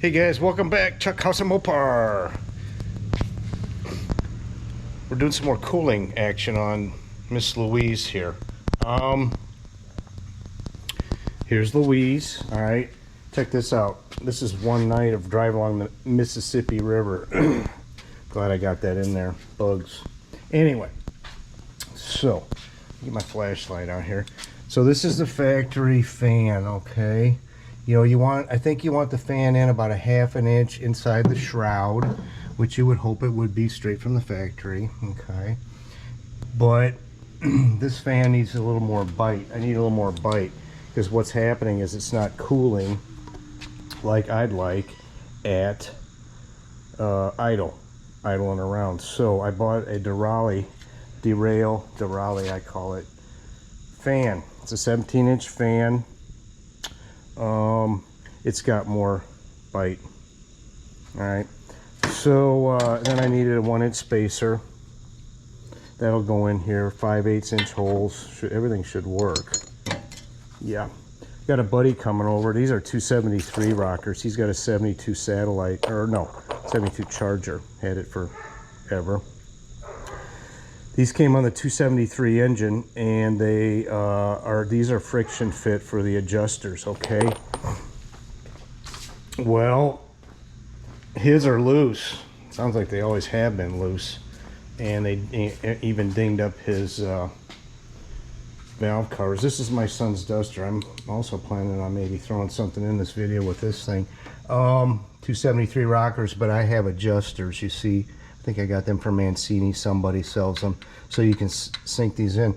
Hey guys, welcome back. Chuck House of Mopar. We're doing some more cooling action on Miss Louise here. Here's Louise. All right, check this out. This is one night of drive along the Mississippi River. Glad I got that in there. Bugs. Anyway, so get my flashlight out here. So this is the factory fan. Okay. You know, I think you want the fan in about a ½ an inch inside the shroud, which you would hope it would be straight from the factory, okay? But this fan needs a little more bite. I need a little more bite because what's happening is it's not cooling like I'd like at idling around. So I bought a Durali I call it, fan. It's a 17-inch fan. It's got more bite. All right, so then I needed a 1-inch spacer that'll go in here. 5/8 inch holes. Everything should work. Yeah, got a buddy coming over. These are 273 rockers. He's got a 72 satellite, or no, 72 Charger. Had it forever. These came on the 273 engine, and these are friction fit for the adjusters. Okay. Well, his are loose. Sounds like they always have been loose, and they even dinged up his valve covers. This is my son's duster. I'm also planning on maybe throwing something in this video with this thing. 273 rockers, but I have adjusters. You see, I think I got them from Mancini. Somebody sells them, so you can sink these in.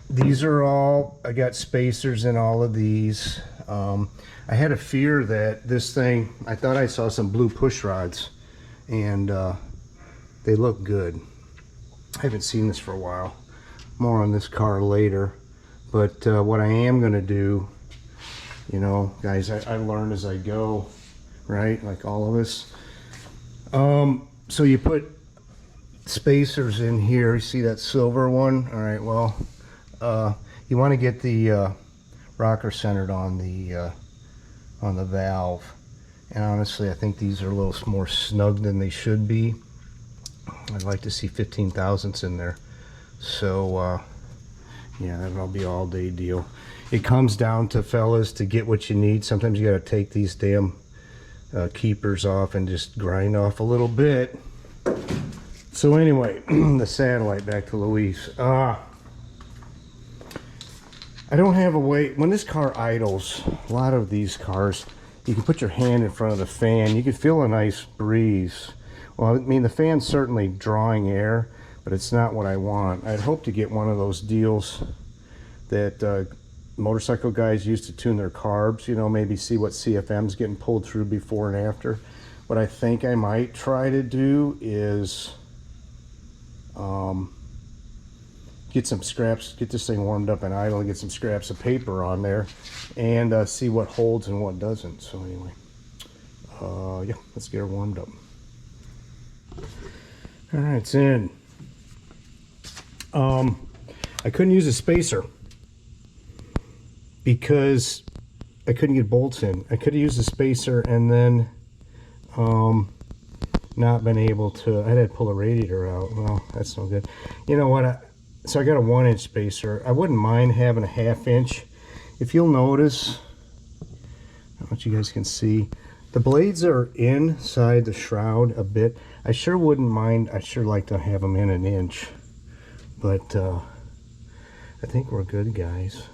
These are all, I got spacers in all of these. I had a fear that this thing, I thought I saw some blue push rods, and they look good. I haven't seen this for a while. More on this car later. But what I am going to do, you know, guys, I learn as I go, right? Like all of us. So you put spacers in here. You see that silver one? All right, well, you want to get the rocker centered on the valve. And honestly, I think these are a little more snug than they should be. I'd like to see 15 thousandths in there. So yeah, that'll be all day deal. It comes down to, fellas, to get what you need. Sometimes you got to take these damn keepers off and just grind off a little bit. So anyway, the satellite, back to Louise. I don't have a way, when this car idles, a lot of these cars, you can put your hand in front of the fan, you can feel a nice breeze. Well, I mean, the fan's certainly drawing air, but it's not what I want. I'd hope to get one of those deals that motorcycle guys use to tune their carbs, you know, maybe see what CFM's getting pulled through before and after. What I think I might try to do is get some scraps, get this thing warmed up and idle, and get some scraps of paper on there, and see what holds and what doesn't. So anyway, yeah, let's get her warmed up. All right, it's in. I couldn't use a spacer because I couldn't get bolts in. I could have used a spacer and then not been able to. I had to pull the radiator out. Well, that's no good. You know what? So I got a 1-inch spacer. I wouldn't mind having a ½ inch. If you'll notice, I don't know what you guys can see, the blades are inside the shroud a bit. I sure wouldn't mind. I sure like to have them in 1 inch, but I think we're good, guys.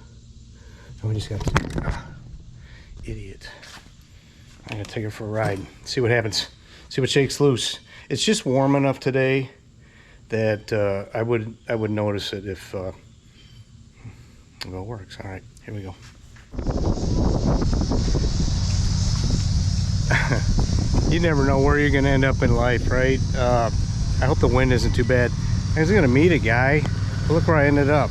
Oh, we just got to, idiot. I'm gonna take her for a ride. See what happens. See what shakes loose. It's just warm enough today that I would notice it if it works. All right, here we go. You never know where you're gonna end up in life, right? I hope the wind isn't too bad. I was gonna meet a guy, but look where I ended up.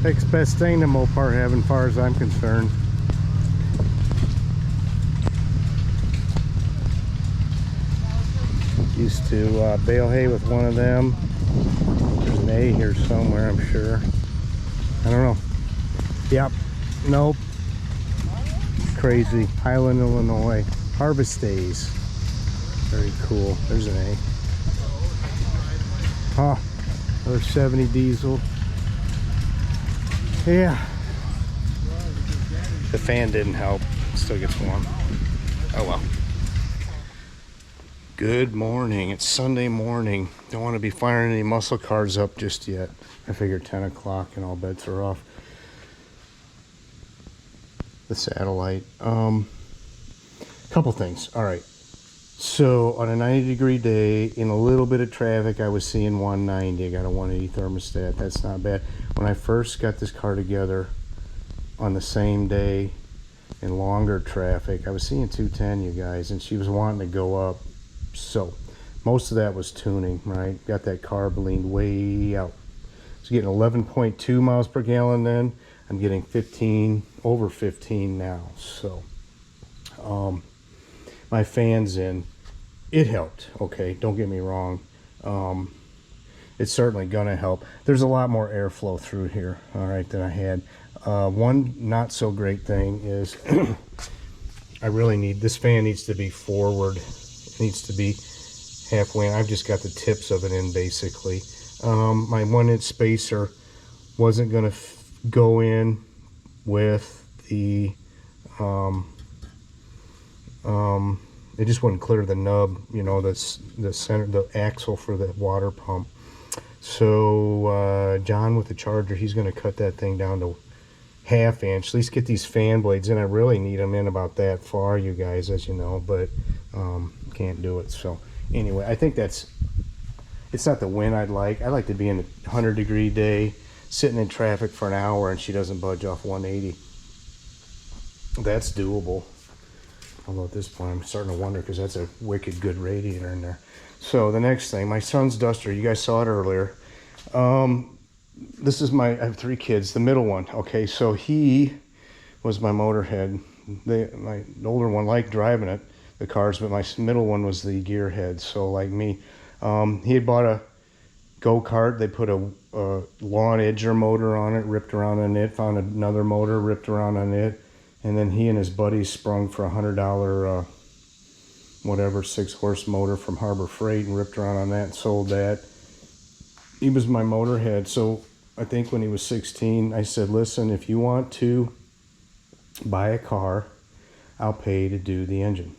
Next best thing to Mopar having, as far as I'm concerned. Used to bale hay with one of them. There's an A here somewhere, I'm sure. I don't know. Yep. Nope. Crazy. Highland, Illinois. Harvest days. Very cool. There's an A. Huh. Another 70 diesel. Yeah. The fan didn't help. Still gets warm. Oh well. Good morning. It's Sunday morning. Don't want to be firing any muscle cars up just yet. I figured 10 o'clock and all bets are off. The satellite. Couple things. All right. So on a 90-degree day, in a little bit of traffic, I was seeing 190. I got a 180 thermostat. That's not bad. When I first got this car together on the same day in longer traffic, I was seeing 210, you guys, and she was wanting to go up. So most of that was tuning, right? Got that carb leaned way out. I was getting 11.2 miles per gallon then. I'm getting 15, over 15 now. So my fan's in. It helped, okay? Don't get me wrong. It's certainly gonna help. There's a lot more airflow through here, all right, than I had. One not so great thing is I really need, this fan needs to be forward. It needs to be halfway in. I've just got the tips of it in basically. My 1-inch spacer wasn't gonna go in with the it just wouldn't clear the nub, you know, that's the center, the axle for the water pump. So John with the charger, he's going to cut that thing down to 1/2 inch. At least get these fan blades in. I really need them in about that far, you guys, as you know, but can't do it. So anyway, I think it's not the win I'd like. I like to be in a 100-degree day, sitting in traffic for an hour, and she doesn't budge off 180. That's doable. Although at this point I'm starting to wonder, because that's a wicked good radiator in there. So the next thing, my son's duster, you guys saw it earlier. This is I have 3 kids, the middle one. Okay, so he was my motorhead. My older one liked driving it, the cars, but my middle one was the gearhead. So like me, he had bought a go-kart. They put a lawn edger motor on it, ripped around on it, found another motor, ripped around on it. And then he and his buddies sprung for $100, whatever, 6-horse motor from Harbor Freight and ripped around on that and sold that. He was my motorhead. So I think when he was 16, I said, listen, if you want to buy a car, I'll pay to do the engine.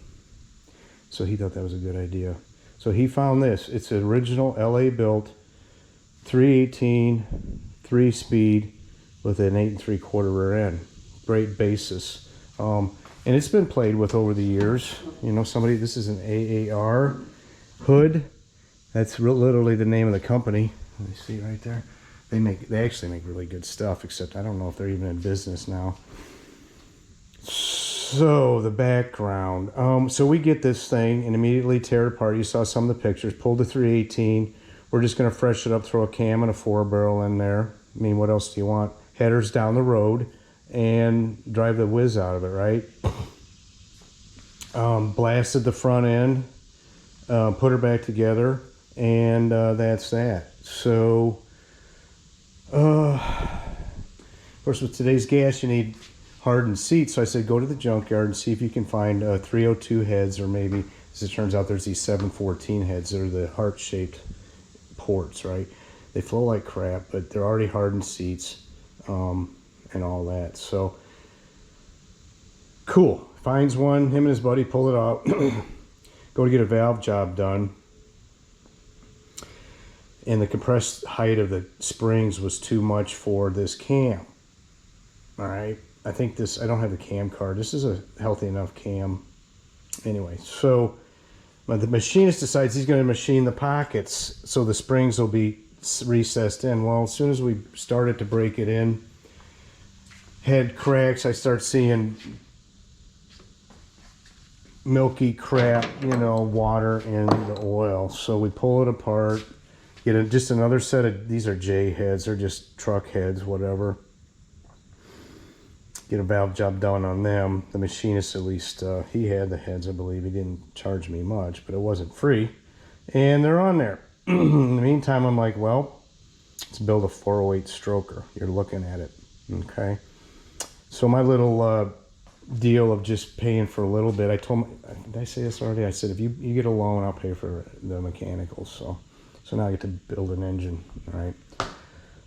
So he thought that was a good idea. So he found this. It's an original LA built 318, 3-speed with an 8 3/4 rear end. Great basis, and it's been played with over the years. You know, this is an AAR hood. That's literally the name of the company. Let me see right there. They actually make really good stuff, except I don't know if they're even in business now. So the background, so we get this thing and immediately tear it apart. You saw some of the pictures. Pulled the 318. We're just gonna freshen it up, throw a cam and a 4-barrel in there. I mean, what else do you want? Headers down the road and drive the whiz out of it, right? Blasted the front end, put her back together, and that's that. So, of course, with today's gas, you need hardened seats. So I said, go to the junkyard and see if you can find 302 heads, or maybe, as it turns out, there's these 714 heads that are the heart-shaped ports, right? They flow like crap, but they're already hardened seats. And all that. So cool. Finds one, him and his buddy pull it out, go to get a valve job done, and the compressed height of the springs was too much for this cam. All right, I think I don't have the cam card. This is a healthy enough cam. Anyway, so the machinist decides he's going to machine the pockets so the springs will be recessed in. Well, as soon as we started to break it in, head cracks, I start seeing milky crap, you know, water in the oil. So we pull it apart, get just another set of, these are J heads, they're just truck heads, whatever. Get a valve job done on them. The machinist, at least, he had the heads, I believe. He didn't charge me much, but it wasn't free. And they're on there. In the meantime, I'm like, well, Let's build a 408 stroker. You're looking at it, okay? So my little deal of just paying for a little bit, I told did I say this already? I said, if you get a loan, I'll pay for the mechanicals. So now I get to build an engine, all right?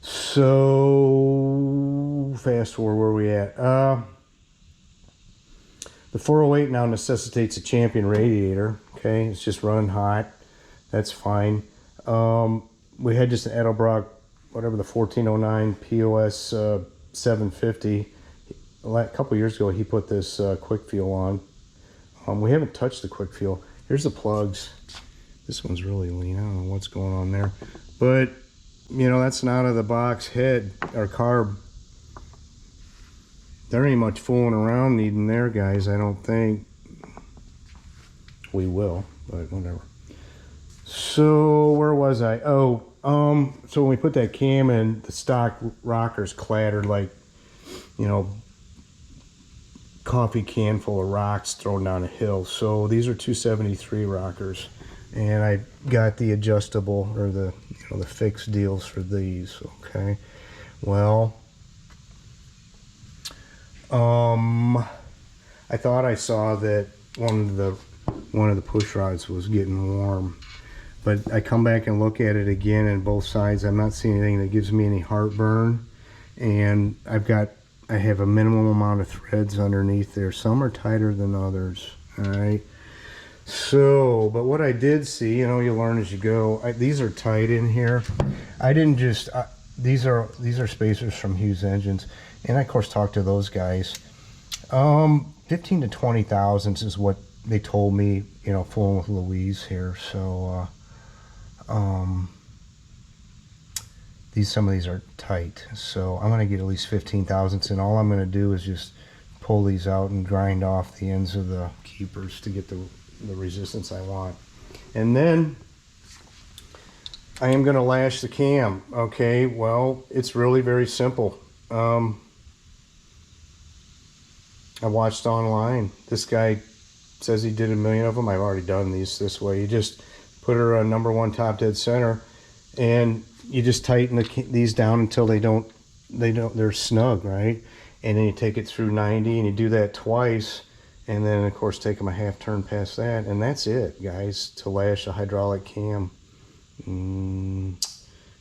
So fast forward, where are we at? The 408 now necessitates a champion radiator, okay? It's just running hot. That's fine. We had just an Edelbrock, whatever, the 1409 POS 750. A couple years ago, he put this quick fuel on. We haven't touched the quick fuel. Here's the plugs. This one's really lean. I don't know what's going on there. But, you know, that's an out-of-the-box head or carb. There ain't much fooling around needing there, guys. I don't think. We will, but whatever. So where was I? Oh, so when we put that cam in, the stock rockers clattered like, you know, coffee can full of rocks thrown down a hill. So these are 273 rockers, and I got the adjustable or the, you know, the fixed deals for these. Okay, well, I thought I saw that one of the push rods was getting warm, but I come back and look at it again, and both sides I'm not seeing anything that gives me any heartburn. And I have a minimum amount of threads underneath there. Some are tighter than others, all right? So, but what I did see, you know, you learn as you go. These are tight in here. I didn't just, these are spacers from Hughes Engines. And I, of course, talked to those guys. 15 to 20 thousandths is what they told me, you know, fooling with Louise here. So, some of these are tight. So I'm gonna get at least 15 thousandths, and all I'm gonna do is just pull these out and grind off the ends of the keepers to get the resistance I want. And then I am gonna lash the cam. Okay, well, it's really very simple. I watched online. This guy says he did 1 million of them. I've already done these this way. You just put her on #1 top dead center, and you just tighten these down until they're snug, right? And then you take it through 90, and you do that twice, and then of course take them a half turn past that, and that's it, guys, to lash a hydraulic cam.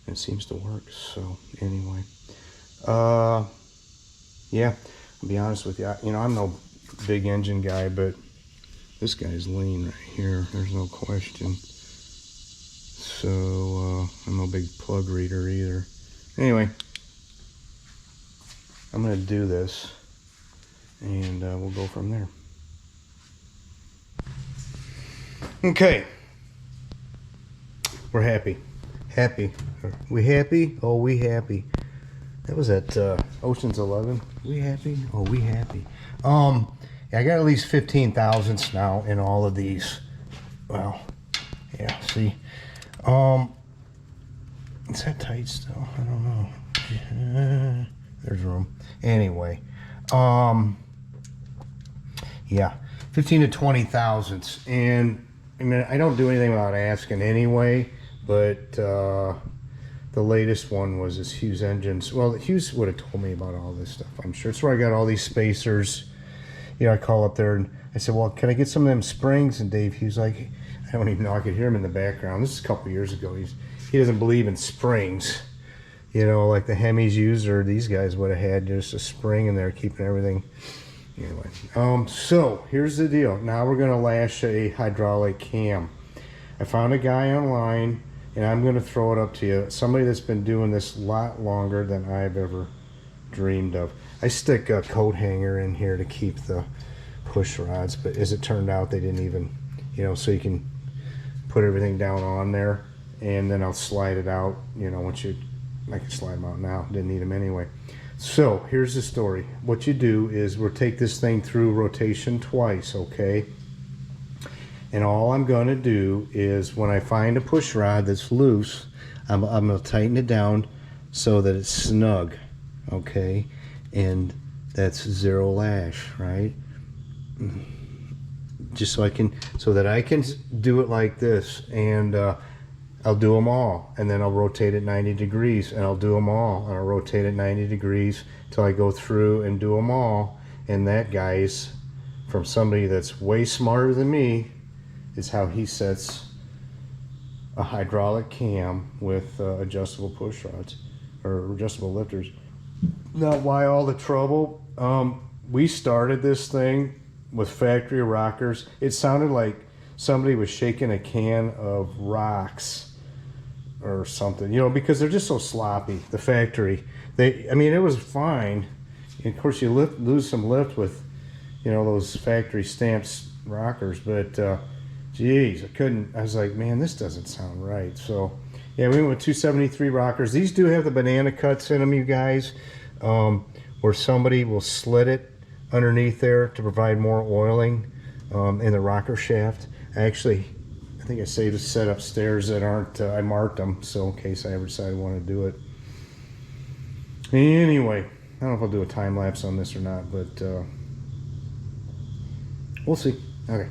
It seems to work. So anyway, yeah, I'll be honest with you, you know, I'm no big engine guy, but this guy's lean right here, there's no question. So I'm no big plug reader either. Anyway, I'm gonna do this, and we'll go from there. Okay, we're happy. We happy? Oh, we happy. That was at Ocean's 11. We happy? Oh, we happy. Yeah, I got at least 15 thousandths now in all of these. Well, yeah, see. Is that tight still? I don't know. There's room. Anyway, yeah, 15 to 20 thousandths. And I mean, I don't do anything without asking anyway, but the latest one was this Hughes Engines. Well, Hughes would have told me about all this stuff, I'm sure. It's where I got all these spacers. You know, I call up there and I said, well, can I get some of them springs? And Dave, he was like, I don't even know, I could hear him in the background. This is a couple years ago. He doesn't believe in springs, you know, like the Hemis used, or these guys would have had just a spring in there keeping everything. Anyway, so here's the deal. Now we're gonna lash a hydraulic cam. I found a guy online, and I'm gonna throw it up to you. Somebody that's been doing this a lot longer than I've ever dreamed of. I stick a coat hanger in here to keep the push rods, but as it turned out, they didn't even, you know, so you can put everything down on there, and then I'll slide it out, you know, I can slide them out now, didn't need them anyway. So here's the story. What you do is we'll take this thing through rotation twice, okay? And all I'm gonna do is when I find a push rod that's loose, I'm gonna tighten it down so that it's snug, okay? And that's 0 lash, right? Just so that I can do it like this. And I'll do them all, and then I'll rotate it 90 degrees, and I'll do them all, and I'll rotate it 90 degrees till I go through and do them all. And that, guys, from somebody that's way smarter than me, is how he sets a hydraulic cam with adjustable push rods or adjustable lifters. Now, why all the trouble? We started this thing with factory rockers. It sounded like somebody was shaking a can of rocks or something, you know, because they're just so sloppy, the factory. I mean, it was fine. And of course, you lose some lift with, you know, those factory stamped rockers, but geez, I was like, man, this doesn't sound right. So yeah, we went with 273 rockers. These do have the banana cuts in them, you guys, where somebody will slit it underneath there to provide more oiling in the rocker shaft. I think I saved a set upstairs that aren't, I marked them, so in case I ever decide I want to do it. Anyway, I don't know if I'll do a time lapse on this or not, but we'll see. Okay.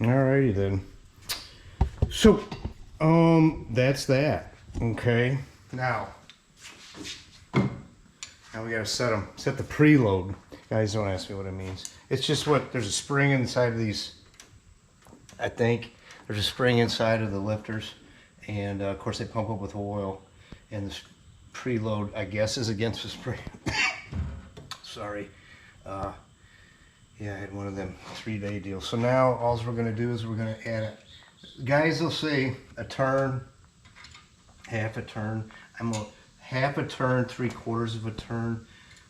Alrighty then. So, that's that. Okay. Now we gotta set the preload. Guys, don't ask me what it means. It's just there's a spring inside of these. I think there's a spring inside of the lifters, and of course they pump up with oil, and this preload, I guess, is against the spring. Sorry. Yeah, I had one of them 3-day deals. So now all we're going to do is we're going to add it. Guys will say a turn, half a turn. I'm a half a turn, 3/4 of a turn.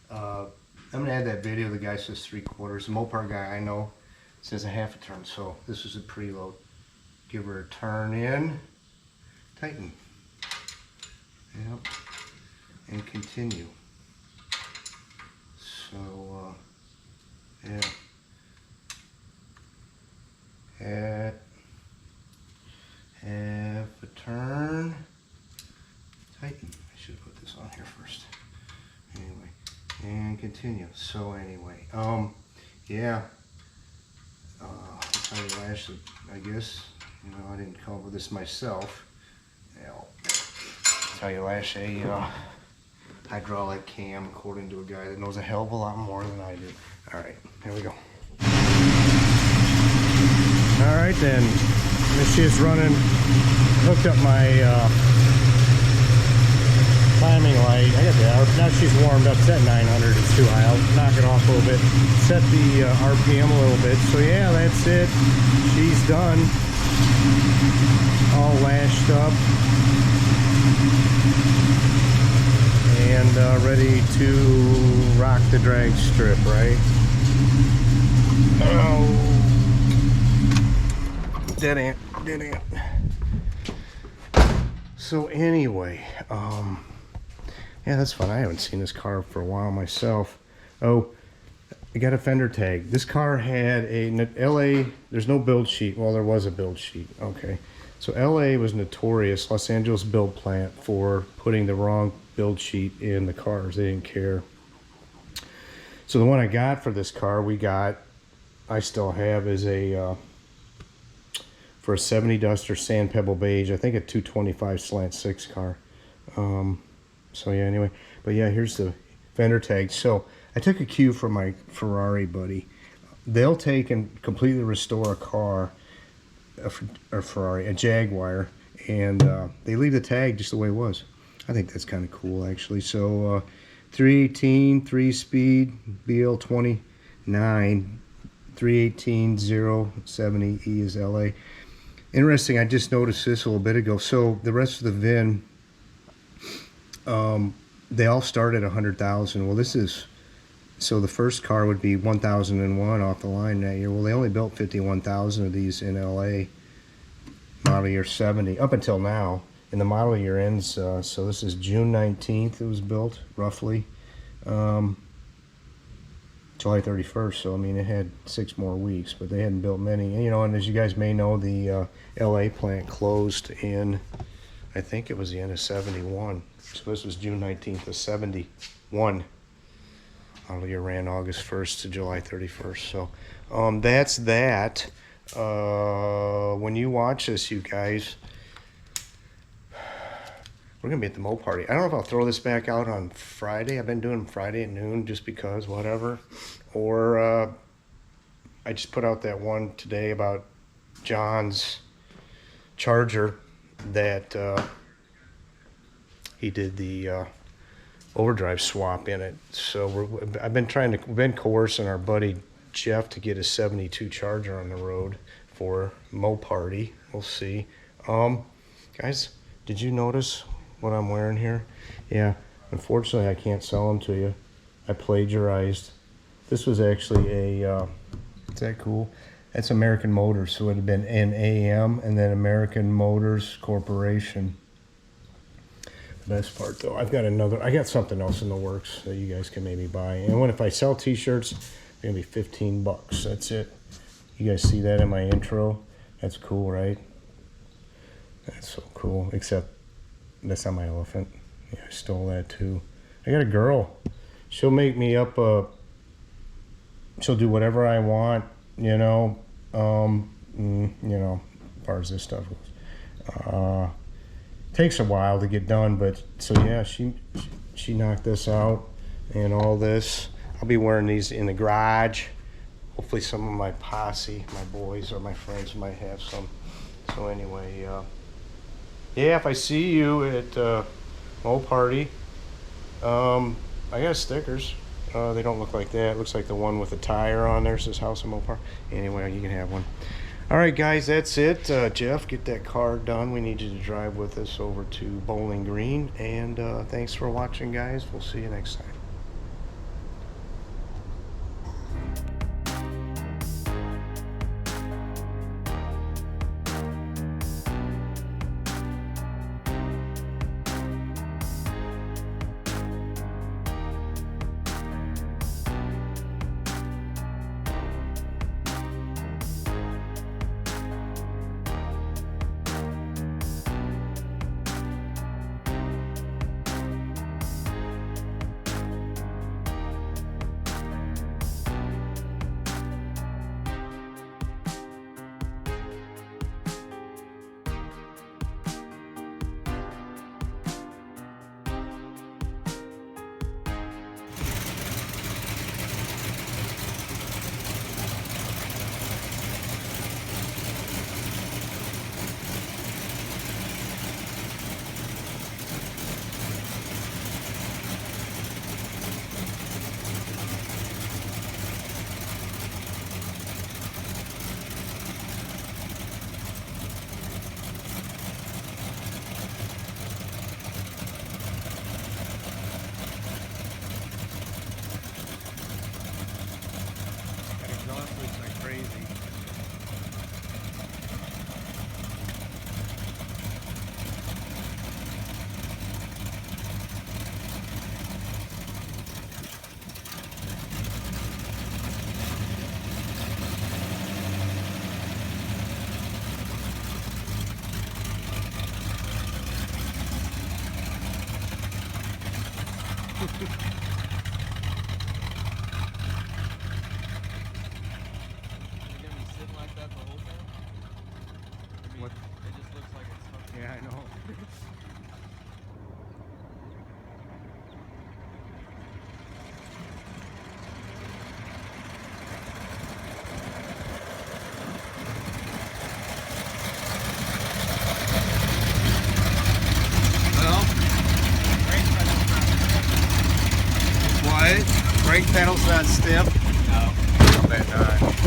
I'm going to add that video. The guy says 3/4. The Mopar guy I know says a half a turn. So this is a preload. Give her a turn in, tighten. Yep. And continue. So, yeah. At half a turn, tighten. I should have put this on here first. Anyway, and continue. So anyway, yeah. That's how you lash it, I guess. You know, I didn't come up with this myself. Yeah, that's how you lash a hydraulic cam, according to a guy that knows a hell of a lot more than I do. All right, here we go. All right then, she's running, hooked up my timing light. I got the hour, now she's warmed up, it's at 900, it's too high. I'll knock it off a little bit, set the RPM a little bit. So yeah, that's it, she's done, all lashed up. And ready to rock the drag strip, right? Oh. Dead ant. So anyway, yeah, that's fun. I haven't seen this car for a while myself. Oh, I got a fender tag. This car had a LA, there's no build sheet. Well, there was a build sheet. Okay. So LA was notorious, Los Angeles build plant, for putting the wrong build sheet in the cars. They didn't care. So the one I got for this car, I still have, is a for a 70 Duster Sand Pebble Beige, I think a 225 slant 6 car. So yeah, anyway, but yeah, here's the fender tag. So I took a cue from my Ferrari buddy. They'll take and completely restore a car, a Jaguar, and they leave the tag just the way it was. I think that's kind of cool, actually. So 318, 3-speed, BL29, 318, 070, E is LA. Interesting, I just noticed this a little bit ago. So the rest of the VIN, they all start at 100,000. Well, this is, so the first car would be 1001 off the line that year. Well, they only built 51,000 of these in LA, model year 70, up until now. And the model year ends, so this is June 19th it was built, roughly. July 31st, so I mean, it had 6 more weeks, but they hadn't built many. And, you know, and as you guys may know, the LA plant closed in, I think it was the end of 71. So this was June 19th of 71. Model year ran August 1st to July 31st. So that's that. When you watch this, you guys, we're gonna be at the Mopar. I don't know if I'll throw this back out on Friday. I've been doing Friday at noon just because, whatever. Or I just put out that one today about John's Charger that he did the overdrive swap in it. So I've been coercing our buddy Jeff to get a 72 Charger on the road for Mopar. We'll see. Guys, did you notice what I'm wearing here? Yeah, unfortunately I can't sell them to you. I plagiarized. This was actually a, is that cool? That's American Motors, so it would have been NAM and then American Motors Corporation. The best part though, I got something else in the works that you guys can maybe buy. And if I sell t-shirts, it's gonna be 15 bucks. That's it. You guys see that in my intro? That's cool, right? That's so cool, except that's not my elephant. Yeah, I stole that too. I got a girl. She'll make me up she'll do whatever I want, you know. You know, as far as this stuff goes. Takes a while to get done, but so yeah, she knocked this out and all this. I'll be wearing these in the garage. Hopefully some of my posse, my boys or my friends might have some. So anyway, yeah, if I see you at Mopar, I got stickers. They don't look like that. It looks like the one with the tire on there says House of Mopar. Anyway, you can have one. All right, guys, that's it. Jeff, get that car done. We need you to drive with us over to Bowling Green. And thanks for watching, guys. We'll see you next time. brake pedal's not stiff? No. I bet not.